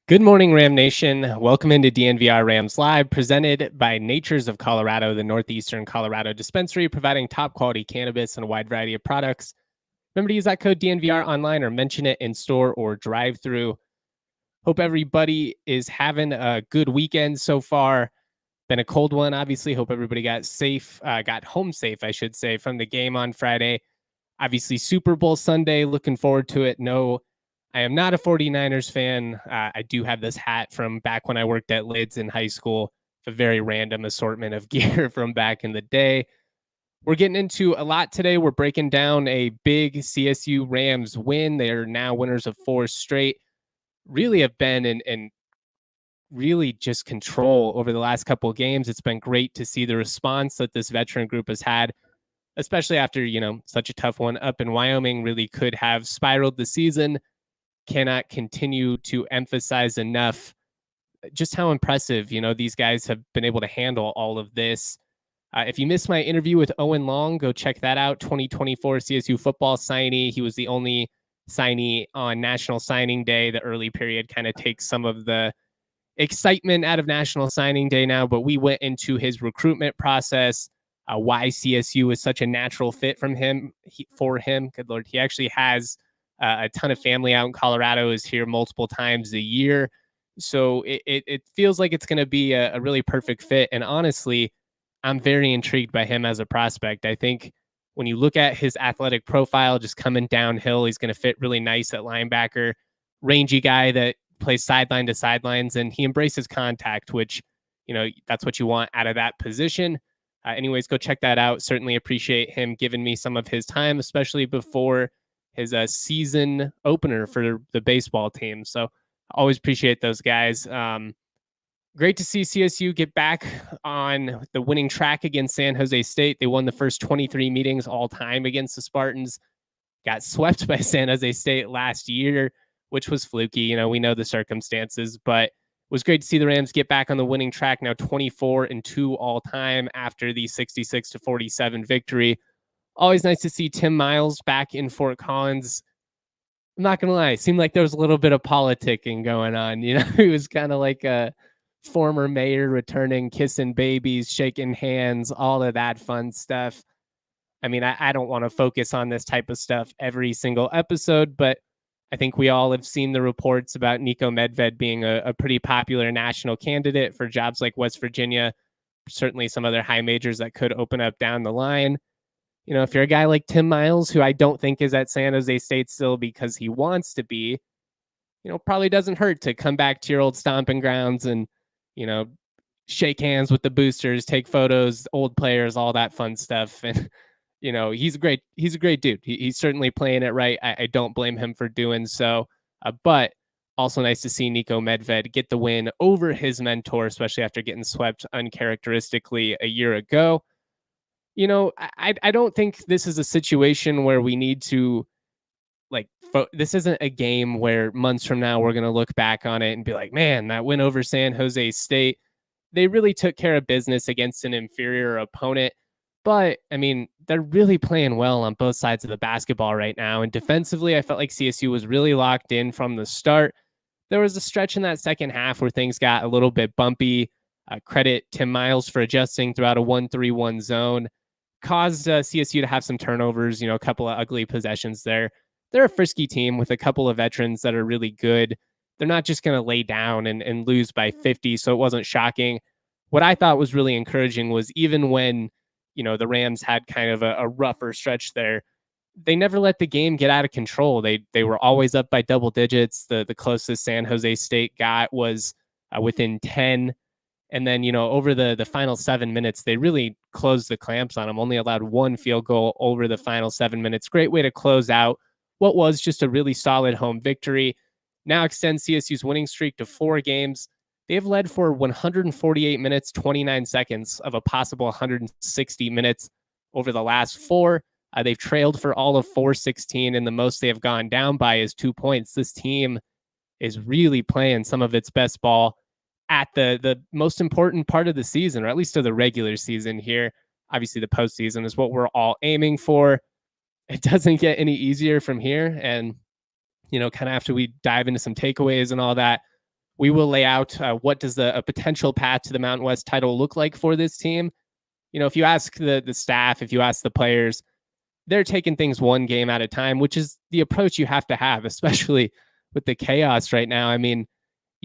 Good morning, Ram Nation. Welcome into DNVR Rams Live, presented by Natures of Colorado, the Northeastern Colorado dispensary, providing top quality cannabis and a wide variety of products. Remember to use that code DNVR online or mention it in store or drive through. Hope everybody is having a good weekend so far. Been a cold one, obviously. Hope everybody got home safe, I should say, from the game on Friday. Obviously, Super Bowl Sunday. Looking forward to it. No, I am not a 49ers fan. I do have this hat from back when I worked at Lids in high school. A very random assortment of gear from back in the day. We're getting into a lot today. We're breaking down a big CSU Rams win. They are now winners of 4 straight. Really have been in really just control over the last couple of games. It's been great to see the response that this veteran group has had, especially after, such a tough one up in Wyoming. Really could have spiraled the season. Cannot continue to emphasize enough just how impressive, these guys have been able to handle all of this. If you missed my interview with Owen Long, go check that out. 2024 CSU football signee. He was the only signee on National Signing Day. The early period kind of takes some of the excitement out of National Signing Day now, but we went into his recruitment process, why CSU is such a natural fit for him. Good Lord. He actually has a ton of family out in Colorado, is here multiple times a year. So it feels like it's going to be a really perfect fit. And honestly, I'm very intrigued by him as a prospect. I think when you look at his athletic profile, just coming downhill, he's going to fit really nice at linebacker. Rangy guy that plays sideline to sidelines, and he embraces contact, which, that's what you want out of that position. Anyways, go check that out. Certainly appreciate him giving me some of his time, especially before his season opener for the baseball team. So always appreciate those guys. Great to see CSU get back on the winning track against San Jose State. They won the first 23 meetings all time against the Spartans. Got swept by San Jose State last year, which was fluky. We know the circumstances, but it was great to see the Rams get back on the winning track, now 24-2 all time after the 66-47 victory. Always nice to see Tim Miles back in Fort Collins. I'm not going to lie, it seemed like there was a little bit of politicking going on. He was kind of like a former mayor returning, kissing babies, shaking hands, all of that fun stuff. I mean, I don't want to focus on this type of stuff every single episode, but I think we all have seen the reports about Nico Medved being a pretty popular national candidate for jobs like West Virginia, certainly some other high majors that could open up down the line. If you're a guy like Tim Miles, who I don't think is at San Jose State still because he wants to be, probably doesn't hurt to come back to your old stomping grounds and, shake hands with the boosters, take photos, old players, all that fun stuff. And, he's a great dude. He's certainly playing it right. I don't blame him for doing so. But also nice to see Nico Medved get the win over his mentor, especially after getting swept uncharacteristically a year ago. I don't think this is a situation where we need to this isn't a game where months from now we're going to look back on it and be like, man, that win over San Jose State, they really took care of business against an inferior opponent. But I mean, they're really playing well on both sides of the basketball right now. And defensively, I felt like CSU was really locked in from the start. There was a stretch in that second half where things got a little bit bumpy. Credit Tim Miles for adjusting throughout a 1-3-1 zone. Caused CSU to have some turnovers, a couple of ugly possessions there. They're a frisky team with a couple of veterans that are really good. They're not just going to lay down and lose by 50, so it wasn't shocking. What I thought was really encouraging was even when, the Rams had kind of a rougher stretch there, they never let the game get out of control. They were always up by double digits. The closest San Jose State got was within 10. And then, over the final 7 minutes, they really closed the clamps on them, only allowed one field goal over the final 7 minutes. Great way to close out what was just a really solid home victory. Now extends CSU's winning streak to 4 games. They've led for 148 minutes, 29 seconds of a possible 160 minutes over the last 4. They've trailed for all of 4:16, and the most they have gone down by is 2 points. This team is really playing some of its best ball at the most important part of the season, or at least of the regular season here. Obviously, the postseason is what we're all aiming for. It doesn't get any easier from here. And, kind of after we dive into some takeaways and all that, We will lay out what does a potential path to the Mountain West title look like for this team. If you ask the staff, if you ask the players, they're taking things one game at a time, which is the approach you have to have, especially with the chaos right now. I mean,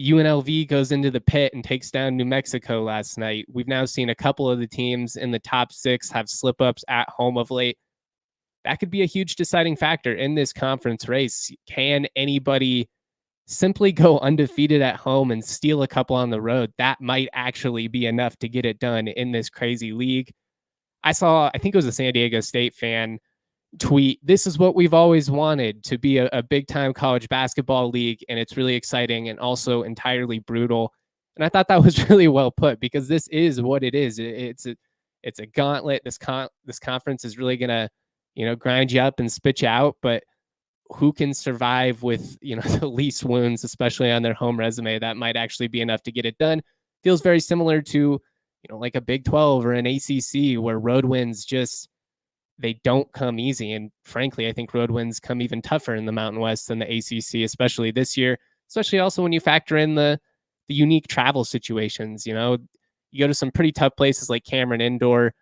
UNLV goes into the pit and takes down New Mexico last night. We've now seen a couple of the teams in the top 6 have slip ups at home of late. That could be a huge deciding factor in this conference race. Can anybody simply go undefeated at home and steal a couple on the road? That might actually be enough to get it done in this crazy league. I think it was a San Diego State fan tweet, "This is what we've always wanted, to be a big time college basketball league, and it's really exciting and also entirely brutal." And I thought that was really well put, because this is what it is. It's a gauntlet. This conference is really gonna grind you up and spit you out, but who can survive with the least wounds, especially on their home resume? That might actually be enough to get it done. Feels very similar to like a Big 12 or an ACC, where road wins they don't come easy. And frankly, I think road wins come even tougher in the Mountain West than the ACC, especially this year, especially also when you factor in the unique travel situations. You go to some pretty tough places like Cameron Indoor.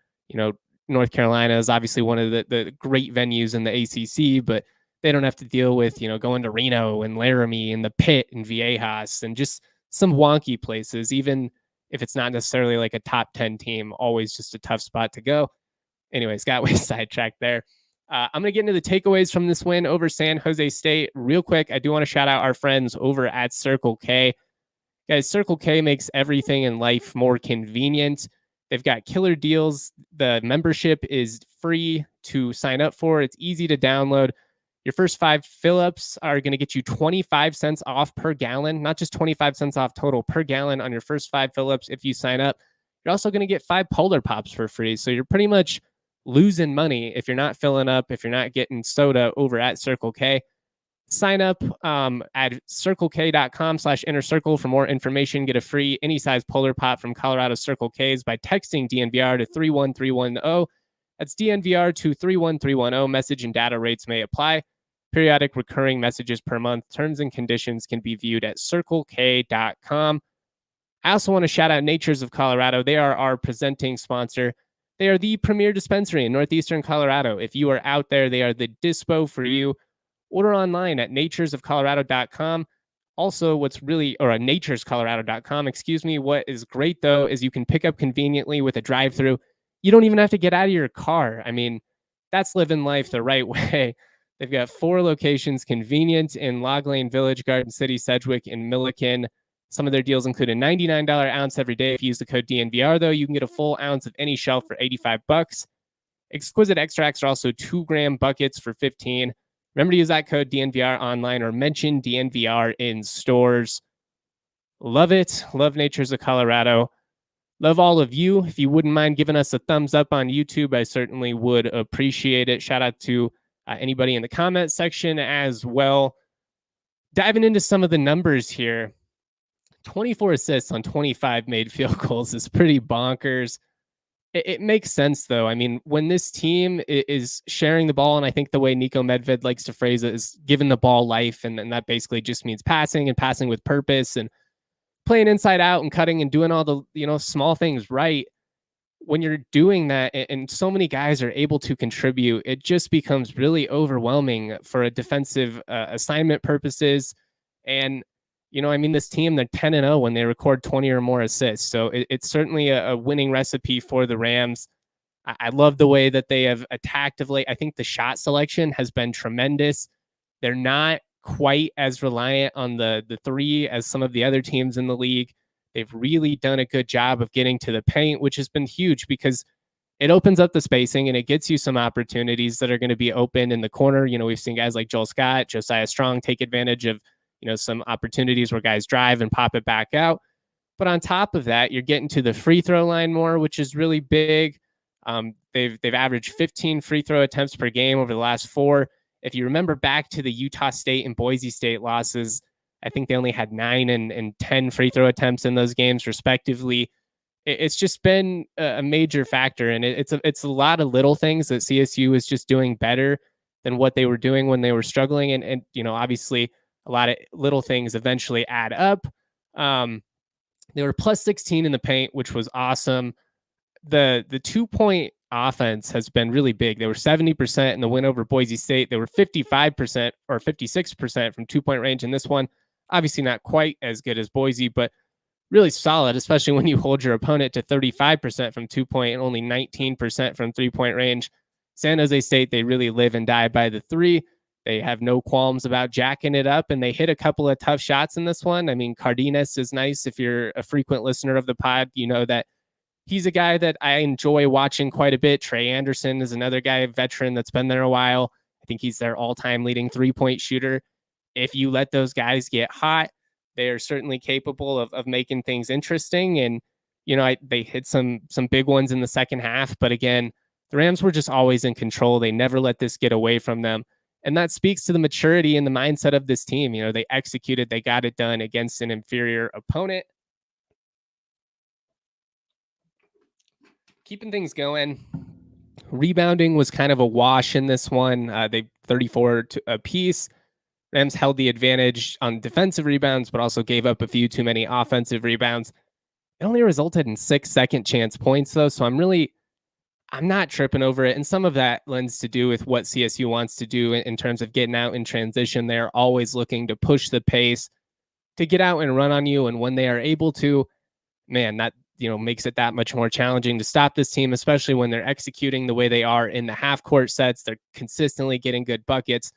North Carolina is obviously one of the great venues in the ACC, but they don't have to deal with, going to Reno and Laramie and the Pit and Viejas and just some wonky places, even if it's not necessarily like a top 10 team, always just a tough spot to go. Anyways, got way sidetracked there. I'm going to get into the takeaways from this win over San Jose State real quick. I do want to shout out our friends over at Circle K. Guys, Circle K makes everything in life more convenient. They've got killer deals. The membership is free to sign up for. It's easy to download. Your first 5 fill-ups are going to get you 25 cents off per gallon, not just 25 cents off total per gallon on your first 5 fill-ups if you sign up. You're also going to get 5 Polar Pops for free. So you're pretty much losing money if you're not filling up, if you're not getting soda over at Circle K. Sign up at circlek.com/innercircle for more information. Get a free any size Polar Pop from Colorado Circle K's by texting DNVR to 31310. That's DNVR to 31310. Message and data rates may apply. Periodic recurring messages per month. Terms and conditions can be viewed at circlek.com. I also want to shout out Natures of Colorado. They are our presenting sponsor. They are the premier dispensary in northeastern Colorado. If you are out there, they are the dispo for you. Order online at naturesofcolorado.com. Also, naturescolorado.com, excuse me. What is great, though, is you can pick up conveniently with a drive-through. You don't even have to get out of your car. I mean, that's living life the right way. They've got 4 locations, convenient in Log Lane Village, Garden City, Sedgwick, and Milliken. Some of their deals include a $99 ounce every day. If you use the code DNVR, though, you can get a full ounce of any shelf for $85. Exquisite extracts are also 2-gram buckets for $15. Remember to use that code DNVR online or mention DNVR in stores. Love it. Love Natures of Colorado. Love all of you. If you wouldn't mind giving us a thumbs up on YouTube, I certainly would appreciate it. Shout out to anybody in the comment section as well. Diving into some of the numbers here. 24 assists on 25 made field goals is pretty bonkers. It makes sense, though. I mean, when this team is sharing the ball, and I think the way Nico Medved likes to phrase it is giving the ball life, and that basically just means passing and passing with purpose and playing inside out and cutting and doing all the small things right. When you're doing that and so many guys are able to contribute, it just becomes really overwhelming for a defensive assignment purposes. And this team, they're 10-0 when they record 20 or more assists. So it's certainly a winning recipe for the Rams. I love the way that they have attacked of late. I think the shot selection has been tremendous. They're not quite as reliant on the 3 as some of the other teams in the league. They've really done a good job of getting to the paint, which has been huge because it opens up the spacing and it gets you some opportunities that are going to be open in the corner. We've seen guys like Joel Scott, Josiah Strong take advantage of some opportunities where guys drive and pop it back out. But on top of that, you're getting to the free throw line more, which is really big. They've averaged 15 free throw attempts per game over the last 4. If you remember back to the Utah State and Boise State losses, I think they only had 9 and 10 free throw attempts in those games, respectively. It's just been a major factor, and it's a lot of little things that CSU is just doing better than what they were doing when they were struggling. And obviously, a lot of little things eventually add up. They were plus 16 in the paint, which was awesome. The 2-point offense has been really big. They were 70% in the win over Boise State. They were 55% or 56% from 2-point range in this one. Obviously not quite as good as Boise, but really solid, especially when you hold your opponent to 35% from 2-point and only 19% from 3-point range. San Jose State, they really live and die by the three. They have no qualms about jacking it up, and they hit a couple of tough shots in this one. I mean, Cardenas is nice. If you're a frequent listener of the pod, you know that he's a guy that I enjoy watching quite a bit. Trey Anderson is another guy, a veteran that's been there a while. I think he's their all-time leading 3-point shooter. If you let those guys get hot, they are certainly capable of making things interesting. And, they hit some big ones in the second half. But again, the Rams were just always in control. They never let this get away from them. And that speaks to the maturity and the mindset of this team. They executed, they got it done against an inferior opponent. Keeping things going. Rebounding was kind of a wash in this one. They 34 a piece. Rams held the advantage on defensive rebounds, but also gave up a few too many offensive rebounds. It only resulted in 6 second chance points, though. So I'm not tripping over it. And some of that lends to do with what CSU wants to do in terms of getting out in transition. They're always looking to push the pace, to get out and run on you. And when they are able to, man, that makes it that much more challenging to stop this team, especially when they're executing the way they are in the half court sets. They're consistently getting good buckets.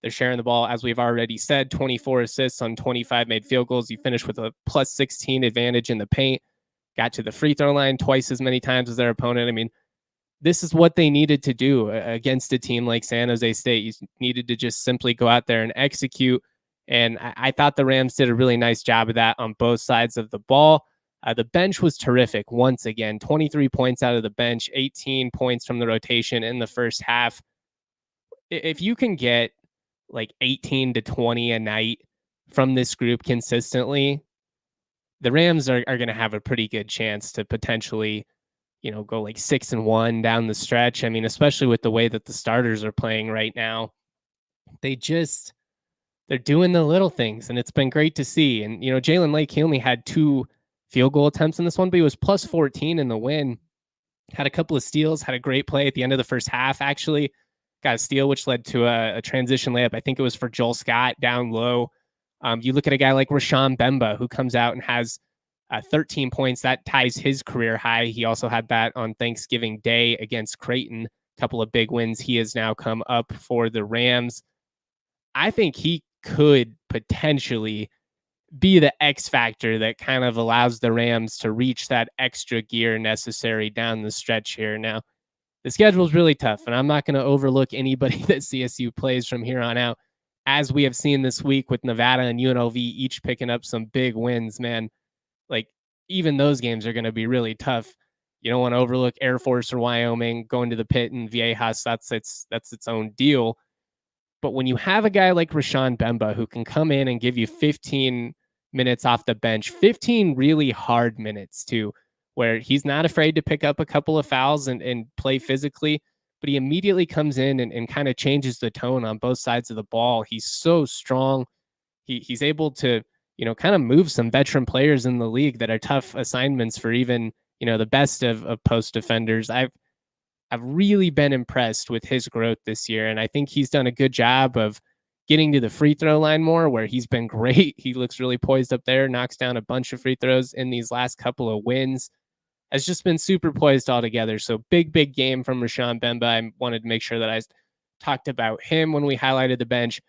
They're sharing the ball, as we've already said, 24 assists on 25 made field goals. You finish with a plus 16 advantage in the paint. Got to the free throw line twice as many times as their opponent. I mean, this is what they needed to do against a team like San Jose State. You needed to just simply go out there and execute. And I thought the Rams did a really nice job of that on both sides of the ball. The bench was terrific once again. 23 points out of the bench, 18 points from the rotation in the first half. If you can get like 18 to 20 a night from this group consistently, the Rams are going to have a pretty good chance to potentially, go like 6-1 down the stretch. I mean, especially with the way that the starters are playing right now, they're doing the little things, and it's been great to see. And, Jalen Lake, he only had 2 field goal attempts in this one, but he was plus 14 in the win. Had a couple of steals, had a great play at the end of the first half, actually. Got a steal, which led to a transition layup. I think it was for Joel Scott down low. You look at a guy like Rashaan Mbemba, who comes out and has 13 points. That ties his career high. He also had that on Thanksgiving Day against Creighton. A couple of big wins. He has now come up for the Rams. I think he could potentially be the X factor that kind of allows the Rams to reach that extra gear necessary down the stretch here. Now, the schedule is really tough, and I'm not going to overlook anybody that CSU plays from here on out. As we have seen this week with Nevada and UNLV each picking up some big wins, man, like even those games are going to be really tough. You don't want to overlook Air Force or Wyoming going to the pit and Viejas. That's its own deal. But when you have a guy like Rashaan Mbemba who can come in and give you 15 minutes off the bench, 15 really hard minutes too, where he's not afraid to pick up a couple of fouls and play physically, but he immediately comes in and kind of changes the tone on both sides of the ball. He's so strong. He's able to, kind of move some veteran players in the league that are tough assignments for even, the best of post defenders. I've really been impressed with his growth this year, and I think he's done a good job of getting to the free throw line more, where he's been great. He looks really poised up there, knocks down a bunch of free throws in these last couple of wins. Has just been super poised altogether. So big game from Rashaan Mbemba. I wanted to make sure that I talked about him when we highlighted the bench.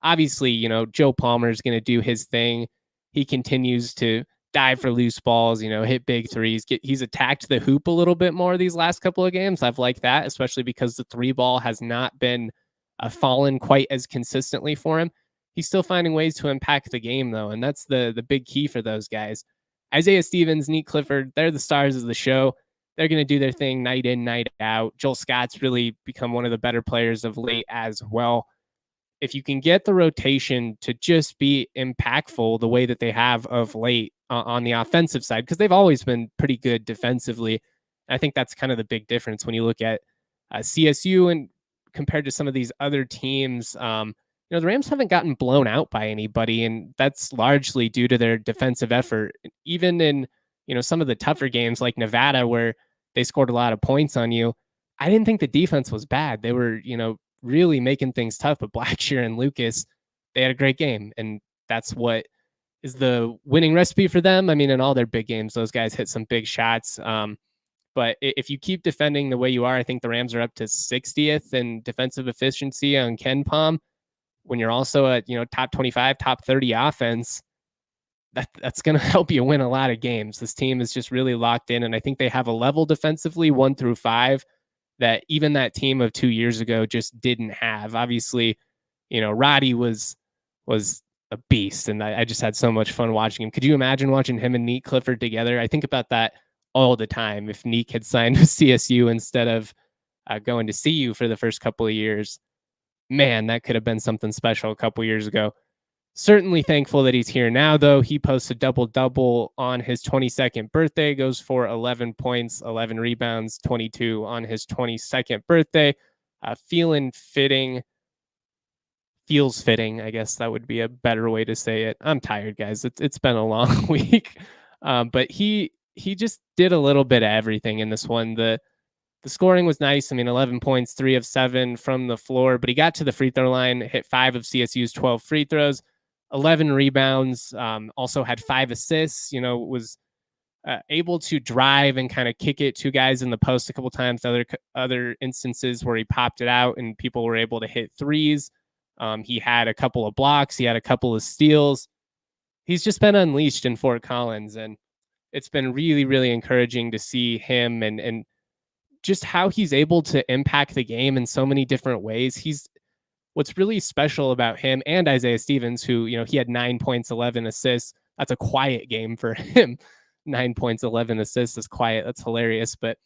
Obviously, Joe Palmer is going to do his thing. He continues to dive for loose balls, hit big threes. He's attacked the hoop a little bit more these last couple of games. I've liked that, especially because the 3 ball has not been fallen quite as consistently for him. He's still finding ways to impact the game, though, and that's the big key for those guys. Isaiah Stevens, Nique Clifford, they're the stars of the show. They're going to do their thing night in, night out. Joel Scott's really become one of the better players of late as well. If you can get the rotation to just be impactful the way that they have of late on the offensive side, because they've always been pretty good defensively. I think that's kind of the big difference when you look at CSU and compared to some of these other teams. the Rams haven't gotten blown out by anybody, and that's largely due to their defensive effort. Even in, some of the tougher games like Nevada, where they scored a lot of points on you, I didn't think the defense was bad. They were, really making things tough. But Blackshear and Lucas, they had a great game, and that's what is the winning recipe for them. I mean, in all their big games, those guys hit some big shots. But if you keep defending the way you are, I think the Rams are up to 60th in defensive efficiency on Ken Palm. When you're also at, top 25, top 30 offense, that's going to help you win a lot of games. This team is just really locked in, and I think they have a level defensively 1-5 that even that team of 2 years ago just didn't have. Obviously, Roddy was a beast, and I just had so much fun watching him. Could you imagine watching him and Nique Clifford together? I think about that all the time. If Nique had signed with CSU instead of going to CU for the first couple of years, man, that could have been something special a couple years ago. Certainly thankful that he's here now, though. He posts a double-double on his 22nd birthday, goes for 11 points, 11 rebounds, 22 on his 22nd birthday. Feels fitting. I guess that would be a better way to say it. I'm tired, guys. It's been a long week. But he just did a little bit of everything in this one. The scoring was nice. I mean, 11 points, 3 of 7 from the floor, but he got to the free throw line, hit 5 of CSU's 12 free throws, 11 rebounds, also had 5 assists, was able to drive and kind of kick it to guys in the post a couple times. Other instances where he popped it out and people were able to hit threes. He had a couple of blocks. He had a couple of steals. He's just been unleashed in Fort Collins, and it's been really, really encouraging to see him and just how he's able to impact the game in so many different ways. What's really special about him and Isaiah Stevens, who, he had 9 points, 11 assists. That's a quiet game for him. 9 points, 11 assists is quiet. That's hilarious. But,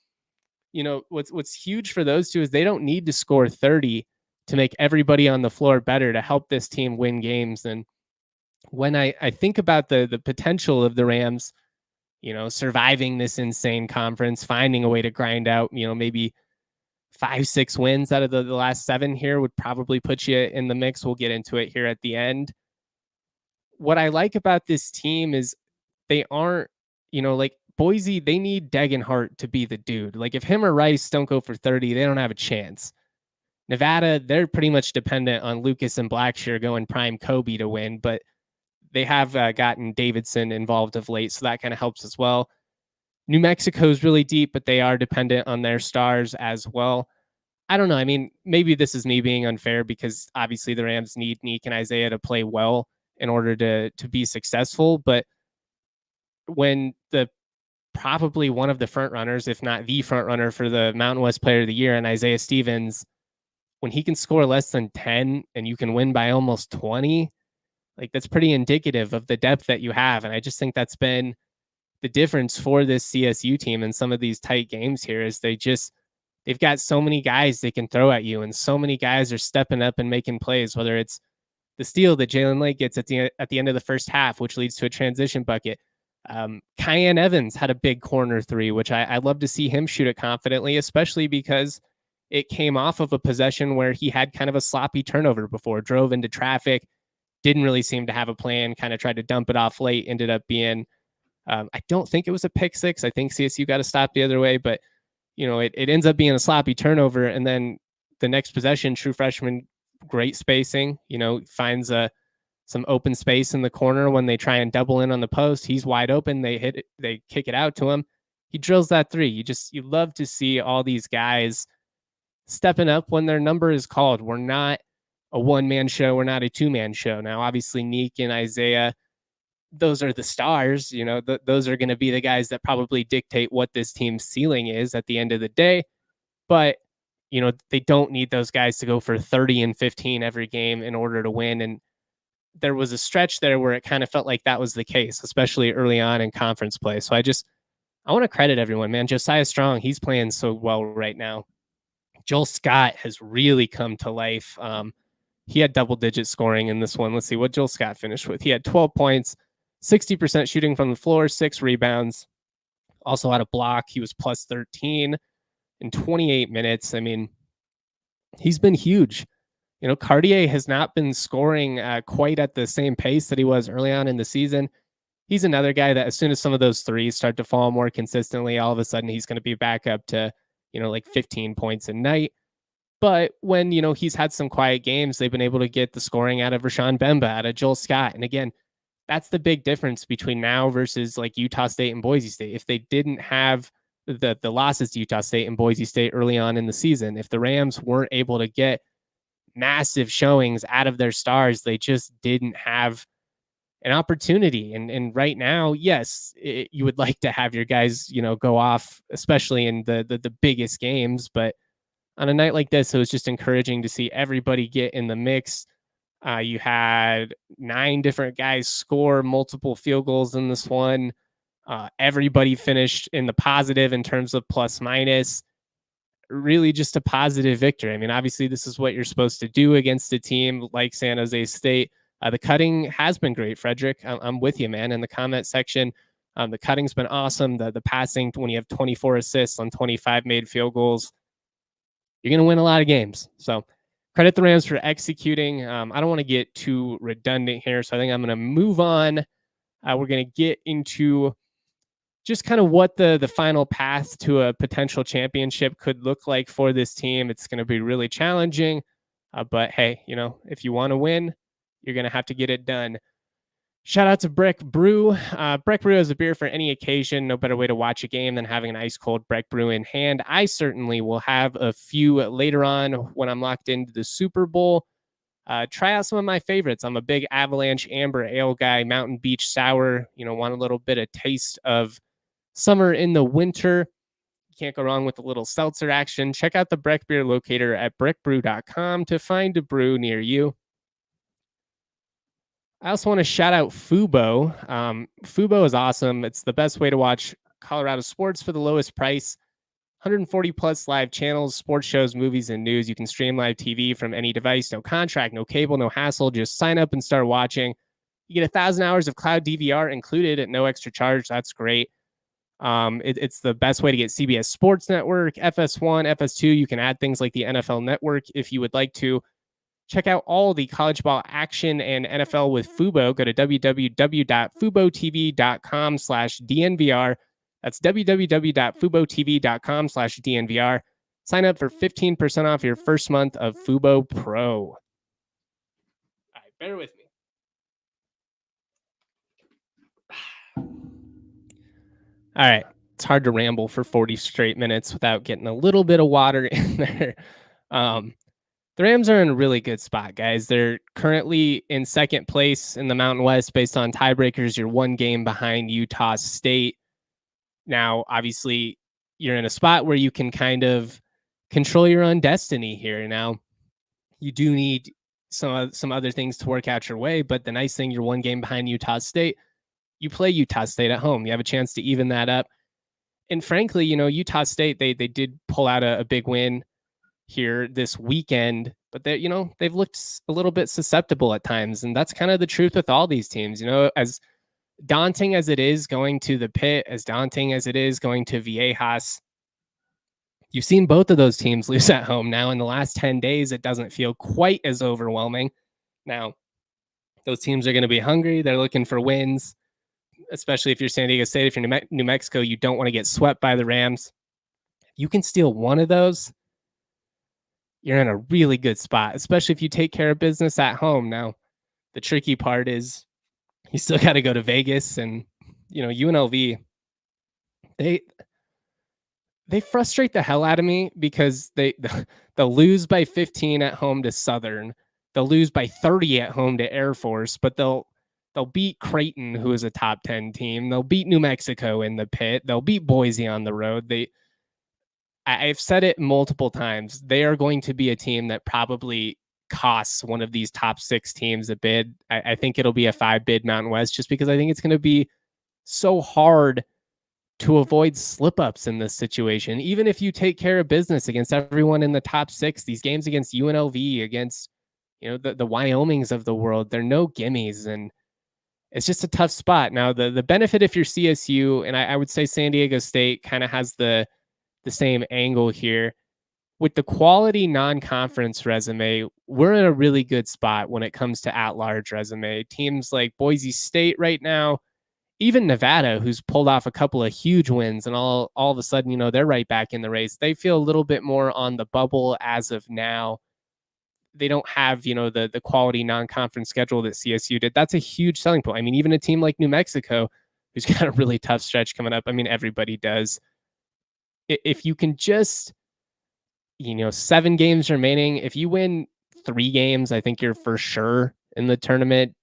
what's huge for those two is they don't need to score 30 to make everybody on the floor better to help this team win games. And when I think about the potential of the Rams, surviving this insane conference, finding a way to grind out, maybe 5-6 wins out of the last 7 here would probably put you in the mix. We'll get into it here at the end. What I like about this team is they aren't, like Boise, they need Degenhart to be the dude. Like if him or Rice don't go for 30, they don't have a chance. Nevada, they're pretty much dependent on Lucas and Blackshear going prime Kobe to win, but they have gotten Davidson involved of late, so that kind of helps as well. New Mexico is really deep, but they are dependent on their stars as well. I don't know. I mean, maybe this is me being unfair because obviously the Rams need Nique and Isaiah to play well in order to be successful. But when probably one of the front runners, if not the front runner for the Mountain West Player of the Year, and Isaiah Stevens, when he can score less than 10 and you can win by almost 20, like that's pretty indicative of the depth that you have. And I just think that's been the difference for this CSU team in some of these tight games here is they've got so many guys they can throw at you, and so many guys are stepping up and making plays, whether it's the steal that Jalen Lake gets at the end of the first half, which leads to a transition bucket. Kyan Evans had a big corner 3, which I love to see him shoot it confidently, especially because it came off of a possession where he had kind of a sloppy turnover before, drove into traffic, didn't really seem to have a plan, kind of tried to dump it off late, ended up being, I don't think it was a pick 6. I think CSU got to stop the other way, but it ends up being a sloppy turnover. And then the next possession, true freshman, great spacing, finds some open space in the corner when they try and double in on the post. He's wide open. They hit it, they kick it out to him. He drills that 3. You love to see all these guys stepping up when their number is called. We're not a one-man show. We're not a two-man show. Now, obviously, Nique and Isaiah, those are the stars. Those are going to be the guys that probably dictate what this team's ceiling is at the end of the day. But, they don't need those guys to go for 30 and 15 every game in order to win. And there was a stretch there where it kind of felt like that was the case, especially early on in conference play. So I want to credit everyone, man. Josiah Strong, he's playing so well right now. Joel Scott has really come to life. He had double-digit scoring in this one. Let's see what Joel Scott finished with. He had 12 points, 60% shooting from the floor, 6 rebounds. Also had a block. He was plus 13 in 28 minutes. I mean, he's been huge. Cartier has not been scoring quite at the same pace that he was early on in the season. He's another guy that as soon as some of those threes start to fall more consistently, all of a sudden he's going to be back up to, like 15 points a night. But when, he's had some quiet games, they've been able to get the scoring out of Rashaan Mbemba, out of Joel Scott. And again, that's the big difference between now versus like Utah State and Boise State. If they didn't have the losses to Utah State and Boise State early on in the season, if the Rams weren't able to get massive showings out of their stars, they just didn't have an opportunity. And right now, yes, you would like to have your guys, go off, especially in the biggest games. But on a night like this, it was just encouraging to see everybody get in the mix. You had 9 different guys score multiple field goals in this one. Everybody finished in the positive in terms of plus minus. Really just a positive victory. I mean, obviously, this is what you're supposed to do against a team like San Jose State. The cutting has been great, Frederick. I'm with you, man. In the comment section, the cutting's been awesome. The passing, when you have 24 assists on 25 made field goals, you're going to win a lot of games. So credit the Rams for executing. I don't want to get too redundant here, so I think I'm going to move on. We're going to get into just kind of what the final path to a potential championship could look like for this team. It's going to be really challenging, but hey, if you want to win, you're going to have to get it done. Shout out to Breck Brew. Breck Brew is a beer for any occasion. No better way to watch a game than having an ice cold Breck Brew in hand. I certainly will have a few later on when I'm locked into the Super Bowl. Try out some of my favorites. I'm a big Avalanche Amber Ale guy, Mountain Beach Sour. Want a little bit of taste of summer in the winter. You can't go wrong with a little seltzer action. Check out the Breck Beer locator at breckbrew.com to find a brew near you. I also want to shout out Fubo. Fubo is awesome. It's the best way to watch Colorado sports for the lowest price. 140 plus live channels, sports shows, movies, and news. You can stream live TV from any device. No contract, no cable, no hassle. Just sign up and start watching. You get 1,000 hours of cloud DVR included at no extra charge. That's great. It's the best way to get CBS Sports Network, FS1, FS2. You can add things like the NFL Network if you would like to. Check out all the college ball action and NFL with Fubo. Go to www.fubotv.com/DNVR. That's www.fubotv.com/DNVR. Sign up for 15% off your first month of Fubo Pro. All right, bear with me. All right, it's hard to ramble for 40 straight minutes without getting a little bit of water in there. The Rams are in a really good spot, guys. They're currently in second place in the Mountain West based on tiebreakers. You're 1 game behind Utah State. Now, obviously, you're in a spot where you can kind of control your own destiny here. Now, you do need some other things to work out your way, but the nice thing, you're 1 game behind Utah State. You play Utah State at home. You have a chance to even that up. And frankly, Utah State, they did pull out a big win here this weekend, but they've looked a little bit susceptible at times. And that's kind of the truth with all these teams. As daunting as it is going to the Pit, as daunting as it is going to Viejas, you've seen both of those teams lose at home. Now, in the last 10 days, it doesn't feel quite as overwhelming. Now, those teams are going to be hungry. They're looking for wins, especially if you're San Diego State. If you're New Mexico, you don't want to get swept by the Rams. You can steal one of those, you're in a really good spot, especially if you take care of business at home. Now, the tricky part is you still got to go to Vegas, and UNLV, they frustrate the hell out of me because they'll lose by 15 at home to Southern, they'll lose by 30 at home to Air Force, but they'll beat Creighton, who is a top 10 team. They'll beat New Mexico in the Pit. They'll beat Boise on the road. I've said it multiple times. They are going to be a team that probably costs one of these top 6 teams a bid. I think it'll be a 5-bid Mountain West, just because I think it's going to be so hard to avoid slip-ups in this situation. Even if you take care of business against everyone in the top 6, these games against UNLV, against the Wyomings of the world, they're no gimmies, and it's just a tough spot. Now, the benefit if you're CSU, and I would say San Diego State kind of has the same angle here. with the quality non-conference resume, we're in a really good spot when it comes to at-large resume. Teams like Boise State right now, even Nevada, who's pulled off a couple of huge wins, and all of a sudden, they're right back in the race. They feel a little bit more on the bubble as of now. They don't have, the quality non-conference schedule that CSU did. That's a huge selling point. I mean, even a team like New Mexico, who's got a really tough stretch coming up. I mean, everybody does. If you can just, 7 games remaining, if you win 3 games, I think you're for sure in the tournament.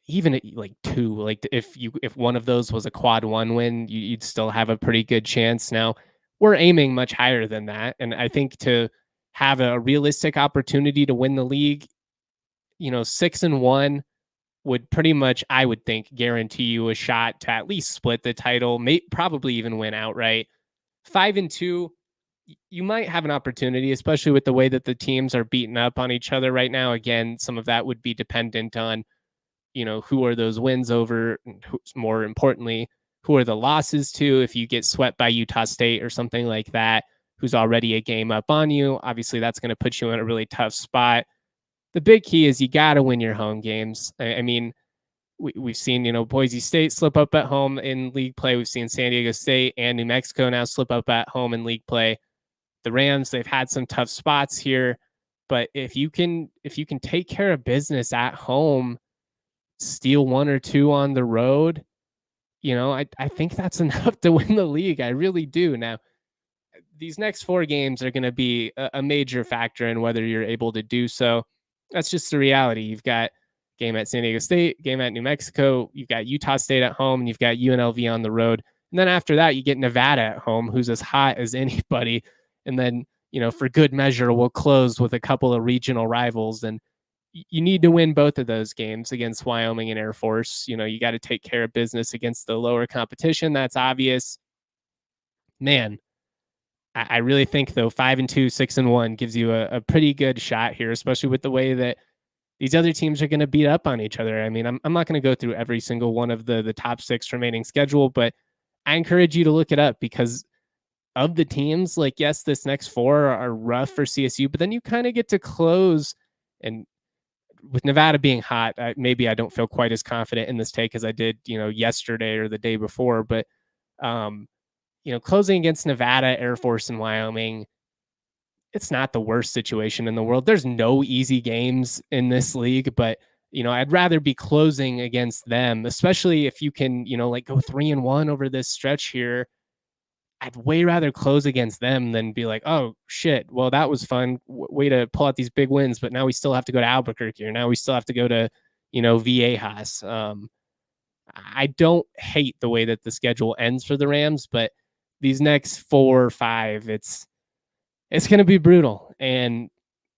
Even like 2, like if one of those was a quad 1 win, you'd still have a pretty good chance. Now, we're aiming much higher than that, and I think to have a realistic opportunity to win the league, 6-1 would pretty much, I would think, guarantee you a shot to at least split the title, probably even win outright. 5-2, you might have an opportunity, especially with the way that the teams are beating up on each other right now. Again, some of that would be dependent on, who are those wins over, more importantly, who are the losses to. If you get swept by Utah State or something like that, who's already a game up on you, obviously that's going to put you in a really tough spot. The big key is you got to win your home games. I mean, we've seen, Boise State slip up at home in league play. We've seen San Diego State and New Mexico now slip up at home in league play. The Rams, they've had some tough spots here, but if you can take care of business at home, steal 1 or 2 on the road, I think that's enough to win the league. I really do. Now, these next 4 games are going to be a major factor in whether you're able to do so. That's just the reality. You've got game at San Diego State, game at New Mexico, you've got Utah State at home, and you've got UNLV on the road. And then after that, you get Nevada at home, who's as hot as anybody. And then, for good measure, we'll close with a couple of regional rivals. And you need to win both of those games against Wyoming and Air Force. You got to take care of business against the lower competition. That's obvious. Man, I really think, though, 5-2, 6-1 gives you a pretty good shot here, especially with the way that these other teams are going to beat up on each other. I mean, I'm not going to go through every single one of the top 6 remaining schedule, but I encourage you to look it up because of the teams, like, yes, this next 4 are rough for CSU, but then you kind of get to close. And with Nevada being hot, maybe I don't feel quite as confident in this take as I did, yesterday or the day before. But, closing against Nevada, Air Force, and Wyoming, it's not the worst situation in the world. There's no easy games in this league, but I'd rather be closing against them, especially if you can, like go 3-1 over this stretch here. I'd way rather close against them than be like, oh shit, well, that was fun. Way to pull out these big wins, but now we still have to go to Albuquerque, or now we still have to go to, Viejas. I don't hate the way that the schedule ends for the Rams, but these next 4 or 5, it's going to be brutal. And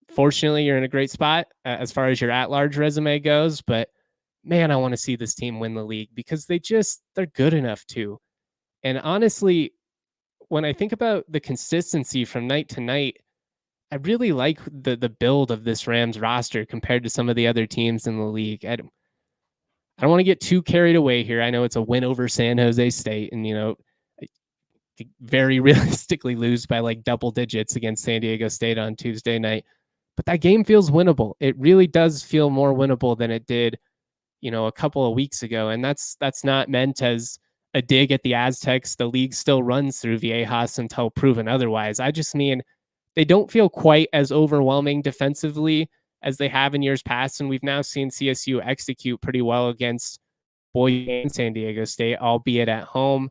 fortunately, you're in a great spot as far as your at-large resume goes. But man, I want to see this team win the league because they're good enough to. And honestly, when I think about the consistency from night to night, I really like the build of this Rams roster compared to some of the other teams in the league. I don't want to get too carried away here. I know it's a win over San Jose State, and very realistically lose by like double digits against San Diego State on Tuesday night. But that game feels winnable. It really does feel more winnable than it did, a couple of weeks ago. And that's not meant as a dig at the Aztecs. The league still runs through Viejas until proven otherwise. I just mean they don't feel quite as overwhelming defensively as they have in years past. And we've now seen CSU execute pretty well against Boise and San Diego State, albeit at home.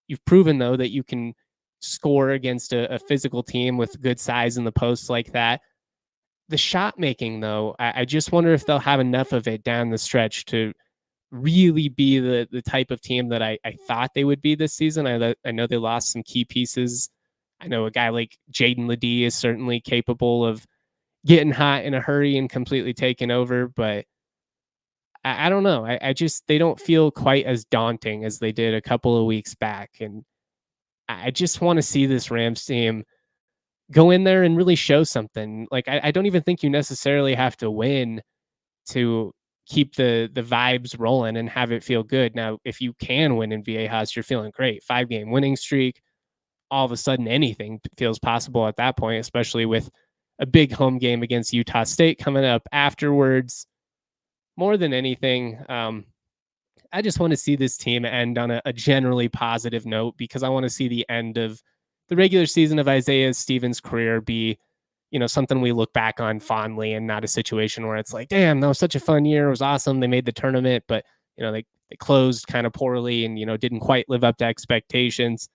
You've proven, though, that you can score against a physical team with good size in the post like that. The shot making, though, I just wonder if they'll have enough of it down the stretch to really be the type of team that I thought they would be this season. I know they lost some key pieces. I know a guy like Jaden Ledee is certainly capable of getting hot in a hurry and completely taking over, but I don't know. They don't feel quite as daunting as they did a couple of weeks back. And I just want to see this Rams team go in there and really show something. Like, I don't even think you necessarily have to win to keep the vibes rolling and have it feel good. Now, if you can win in Viejas, you're feeling great. 5-game winning streak, all of a sudden anything feels possible at that point, especially with a big home game against Utah State coming up afterwards. More than anything, I just want to see this team end on a generally positive note, because I want to see the end of the regular season of Isaiah Stevens' career be, something we look back on fondly, and not a situation where it's like, damn, that was such a fun year. It was awesome. They made the tournament, but they closed kind of poorly and, didn't quite live up to expectations.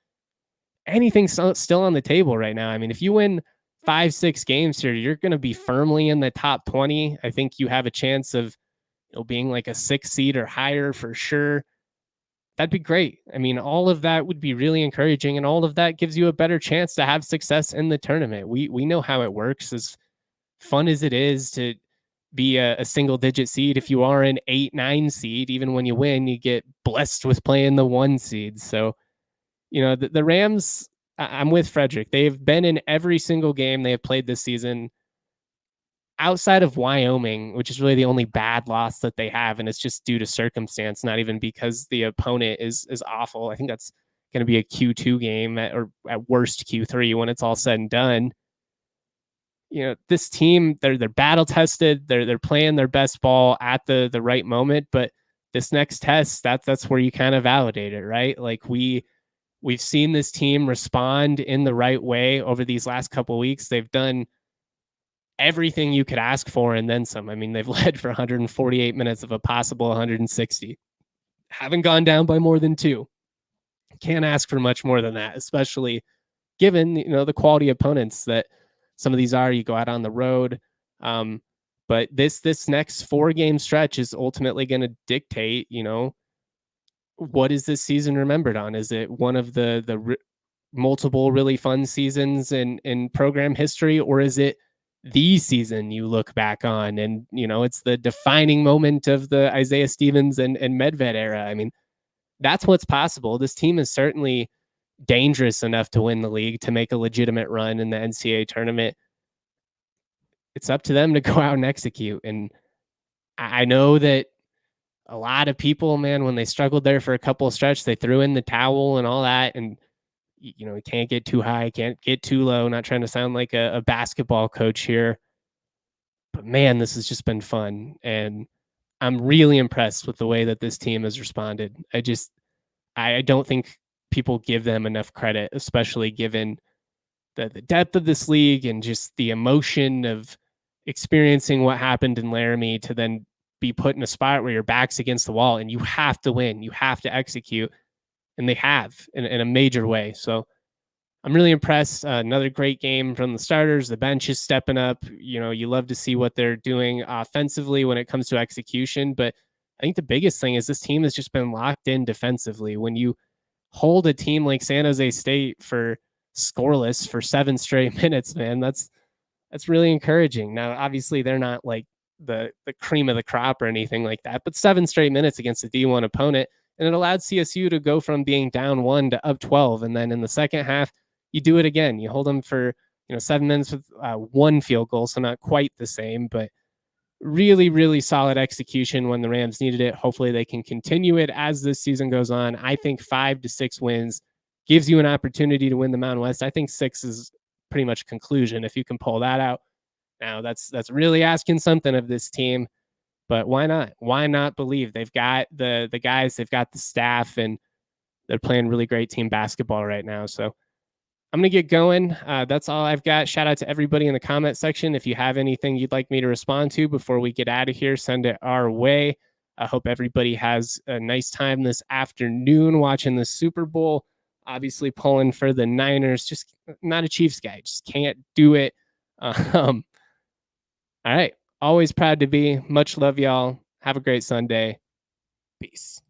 Anything's still on the table right now. I mean, if you win 5-6 games here, you're going to be firmly in the top 20. I think you have a chance of being like a 6 seed or higher for sure. That'd be great. I mean, all of that would be really encouraging, and all of that gives you a better chance to have success in the tournament. We know how it works. As fun as it is to be a single digit seed, if you are an 8-9 seed, even when you win, you get blessed with playing the 1 seed. So, the Rams, I'm with Frederick. They've been in every single game they have played this season, outside of Wyoming, which is really the only bad loss that they have. And it's just due to circumstance, not even because the opponent is awful. I think that's going to be a Q2 game, or at worst Q3 when it's all said and done. This team, they're battle tested. They're playing their best ball at the right moment. But this next test, that's where you kind of validate it, right? Like we've seen this team respond in the right way over these last couple of weeks. They've done everything you could ask for and then some. I mean, they've led for 148 minutes of a possible 160. Haven't gone down by more than 2. Can't ask for much more than that, especially given, the quality opponents that some of these are. You go out on the road. But this next 4-game stretch is ultimately going to dictate, what is this season remembered on? Is it one of the multiple really fun seasons in program history, or is it the season you look back on and, it's the defining moment of the Isaiah Stevens and Medved era? I mean, that's what's possible. This team is certainly dangerous enough to win the league, to make a legitimate run in the NCAA tournament. It's up to them to go out and execute. And I know that a lot of people, man, when they struggled there for a couple of stretches, they threw in the towel and all that. And you can't get too high, can't get too low. Not trying to sound like a basketball coach here, but man, this has just been fun. And I'm really impressed with the way that this team has responded. I don't think people give them enough credit, especially given the depth of this league and just the emotion of experiencing what happened in Laramie, to then be put in a spot where your back's against the wall and you have to win, you have to execute. And they have in a major way. So I'm really impressed. Another great game from the starters. The bench is stepping up. You love to see what they're doing offensively when it comes to execution. But I think the biggest thing is this team has just been locked in defensively. When you hold a team like San Jose State for scoreless for 7 straight minutes, man, that's really encouraging. Now, obviously, they're not like the cream of the crop or anything like that, but 7 straight minutes against a D1 opponent. And it allowed CSU to go from being down 1 to up 12. And then in the second half, you do it again. You hold them for 7 minutes with 1 field goal, so not quite the same, but really, really solid execution when the Rams needed it. Hopefully they can continue it as this season goes on. I think 5 to 6 wins gives you an opportunity to win the Mountain West. I think 6 is pretty much conclusion if you can pull that out. Now that's really asking something of this team. But why not? Why not believe? They've got the guys, they've got the staff, and they're playing really great team basketball right now. So I'm going to get going. That's all I've got. Shout out to everybody in the comment section. If you have anything you'd like me to respond to before we get out of here, send it our way. I hope everybody has a nice time this afternoon watching the Super Bowl. Obviously pulling for the Niners. Just not a Chiefs guy. Just can't do it. All right. Always proud to be. Much love, y'all. Have a great Sunday. Peace.